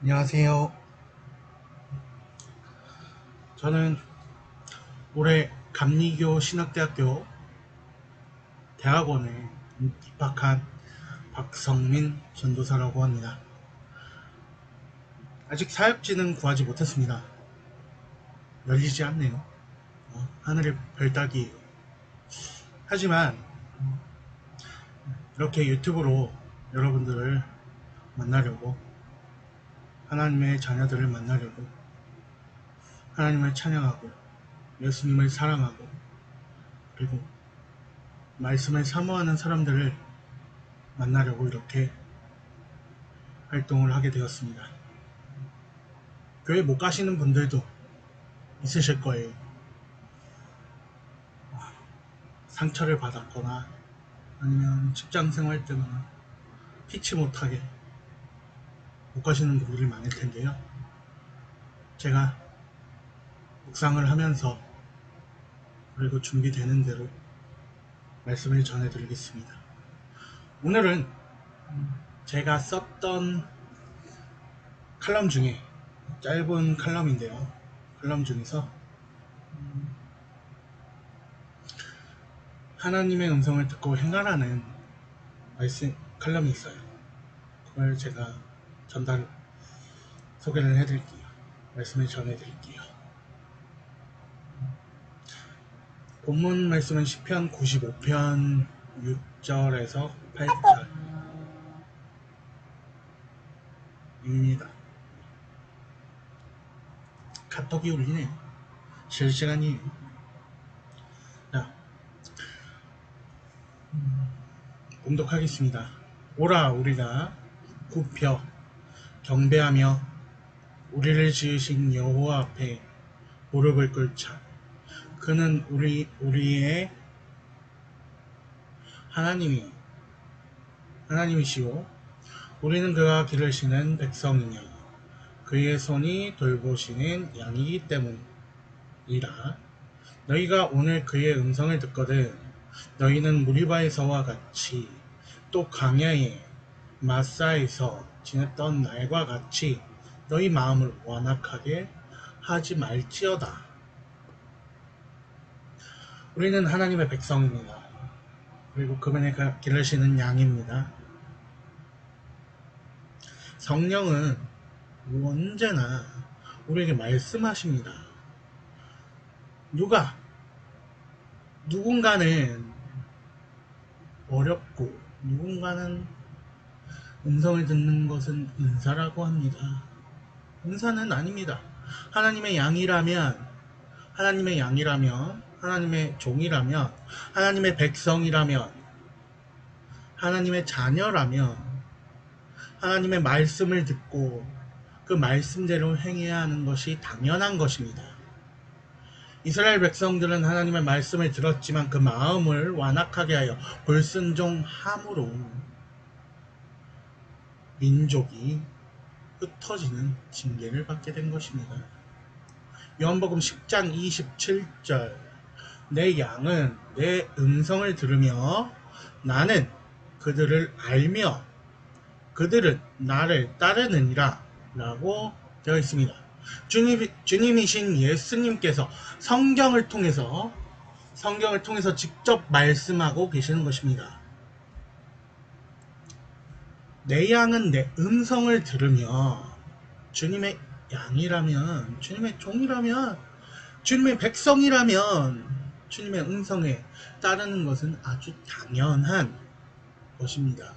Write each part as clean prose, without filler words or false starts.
안녕하세요. 저는 올해 감리교 신학대학교 대학원에 입학한 박성민 전도사라고 합니다. 아직 사역지는 구하지 못했습니다. 열리지 않네요. 하늘의 별 따기예요. 하지만 이렇게 유튜브로 여러분들을 만나려고, 하나님의 자녀들을 만나려고, 하나님을 찬양하고 예수님을 사랑하고 그리고 말씀을 사모하는 사람들을 만나려고 이렇게 활동을 하게 되었습니다. 교회 못 가시는 분들도 있으실 거예요. 상처를 받았거나 아니면 직장 생활 때문에 피치 못하게 못 가시는 분들이 많을 텐데요. 제가 묵상을 하면서 그리고 준비되는 대로 말씀을 전해드리겠습니다. 오늘은 제가 썼던 칼럼 중에 짧은 칼럼인데요. 칼럼 중에서 하나님의 음성을 듣고 행하라는 말씀 칼럼이 있어요. 그걸 제가 소개를 해드릴게요. 말씀을 전해드릴게요. 본문 말씀은 시편 95편 6절에서 8절입니다. 카톡이 울리네요. 실시간이에요. 자, 봉독하겠습니다. 오라 우리가 굽혀 경배하며 우리를 지으신 여호와 앞에 무릎을 꿇자. 그는 우리의 하나님이시오. 우리는 그가 기르시는 백성이며 그의 손이 돌보시는 양이기 때문이라. 너희가 오늘 그의 음성을 듣거든 너희는 무리바에서와 같이 또 광야의 마사에서 지냈던 날과 같이 너희 마음을 완악하게 하지 말지어다. 우리는 하나님의 백성입니다. 그리고 그분의 기르시는 양입니다. 성령은 언제나 우리에게 말씀하십니다. 누군가는 어렵고 누군가는 음성을 듣는 것은 은사라고 합니다. 은사는 아닙니다. 하나님의 양이라면, 하나님의 종이라면, 하나님의 백성이라면, 하나님의 자녀라면 하나님의 말씀을 듣고 그 말씀대로 행해야 하는 것이 당연한 것입니다. 이스라엘 백성들은 하나님의 말씀을 들었지만 그 마음을 완악하게 하여 불순종함으로 민족이 흩어지는 징계를 받게 된 것입니다. 요한복음 10장 27절 내 양은 내 음성을 들으며 나는 그들을 알며 그들은 나를 따르느니라 라고 되어 있습니다. 주님이신 예수님께서 성경을 통해서 직접 말씀하고 계시는 것입니다. 내 양은 내 음성을 들으며 주님의 양이라면, 주님의 종이라면, 주님의 백성이라면 주님의 음성에 따르는 것은 아주 당연한 것입니다.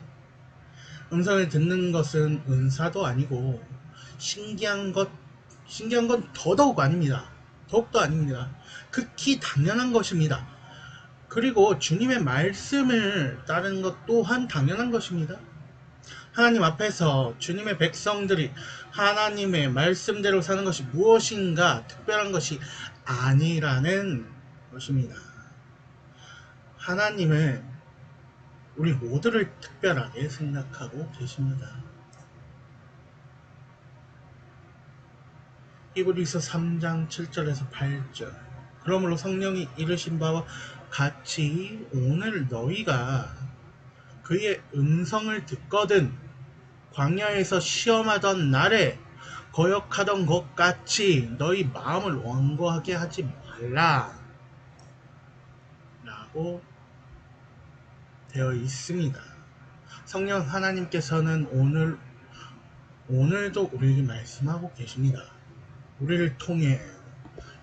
음성을 듣는 것은 은사도 아니고 신기한 건 더더욱 아닙니다. 더욱도 아닙니다. 극히 당연한 것입니다. 그리고 주님의 말씀을 따르는 것 또한 당연한 것입니다. 하나님 앞에서 주님의 백성들이 하나님의 말씀대로 사는 것이 무엇인가 특별한 것이 아니라는 것입니다. 하나님은 우리 모두를 특별하게 생각하고 계십니다. 히브리서 3장 7절에서 8절 그러므로 성령이 이르신 바와 같이 오늘 너희가 그의 음성을 듣거든 광야에서 시험하던 날에 거역하던 것 같이 너희 마음을 완고하게 하지 말라 라고 되어 있습니다. 성령 하나님께서는 오늘도 우리에게 말씀하고 계십니다. 우리를 통해,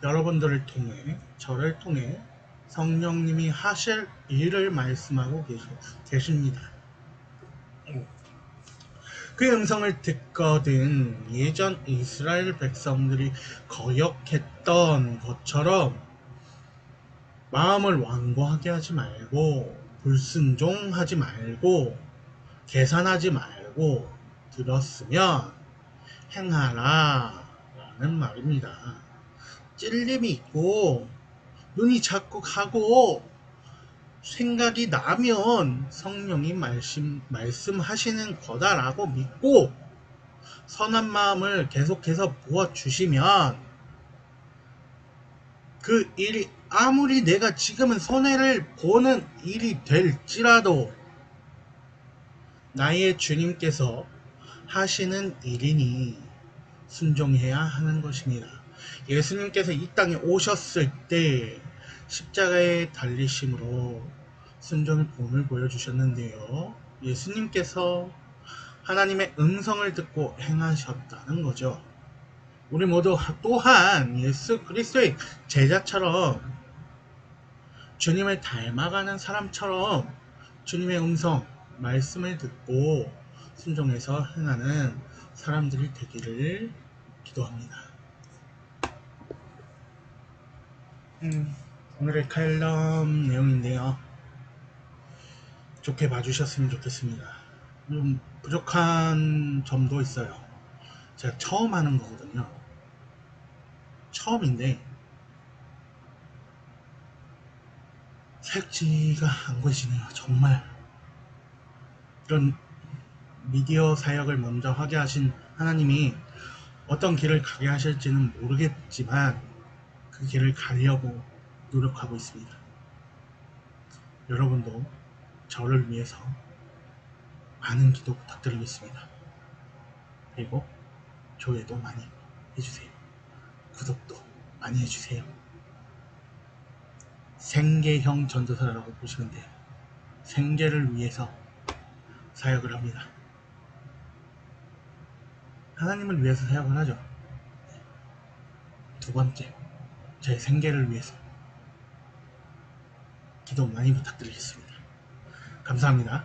여러분들을 통해, 저를 통해 성령님이 하실 일을 말씀하고 계십니다. 그 음성을 듣거든 예전 이스라엘 백성들이 거역했던 것처럼 마음을 완고하게 하지 말고 불순종하지 말고 계산하지 말고 들었으면 행하라 라는 말입니다. 찔림이 있고 눈이 자꾸 가고 생각이 나면 성령이 말씀하시는 거다라고 믿고 선한 마음을 계속해서 부어주시면 그 일이 아무리 내가 지금은 손해를 보는 일이 될지라도 나의 주님께서 하시는 일이니 순종해야 하는 것입니다. 예수님께서 이 땅에 오셨을 때 십자가에 달리심으로 순종의 본을 보여주셨는데요. 예수님께서 하나님의 음성을 듣고 행하셨다는 거죠. 우리 모두 또한 예수 그리스도의 제자처럼 주님을 닮아가는 사람처럼 주님의 음성, 말씀을 듣고 순종해서 행하는 사람들이 되기를 기도합니다. 오늘의 칼럼 내용인데요. 좋게 봐주셨으면 좋겠습니다. 좀 부족한 점도 있어요. 제가 처음 하는 거거든요. 처음인데 사역지가 안 보이시네요. 정말 이런 미디어 사역을 먼저 하게 하신 하나님이 어떤 길을 가게 하실지는 모르겠지만 그 길을 가려고 노력하고 있습니다. 여러분도 저를 위해서 많은 기도 부탁드리겠습니다. 그리고 조회도 많이 해주세요. 구독도 많이 해주세요. 생계형 전도사라고 보시면 돼요. 생계를 위해서 사역을 합니다. 하나님을 위해서 사역을 하죠. 두 번째, 제 생계를 위해서 기도 많이 부탁드리겠습니다. 감사합니다.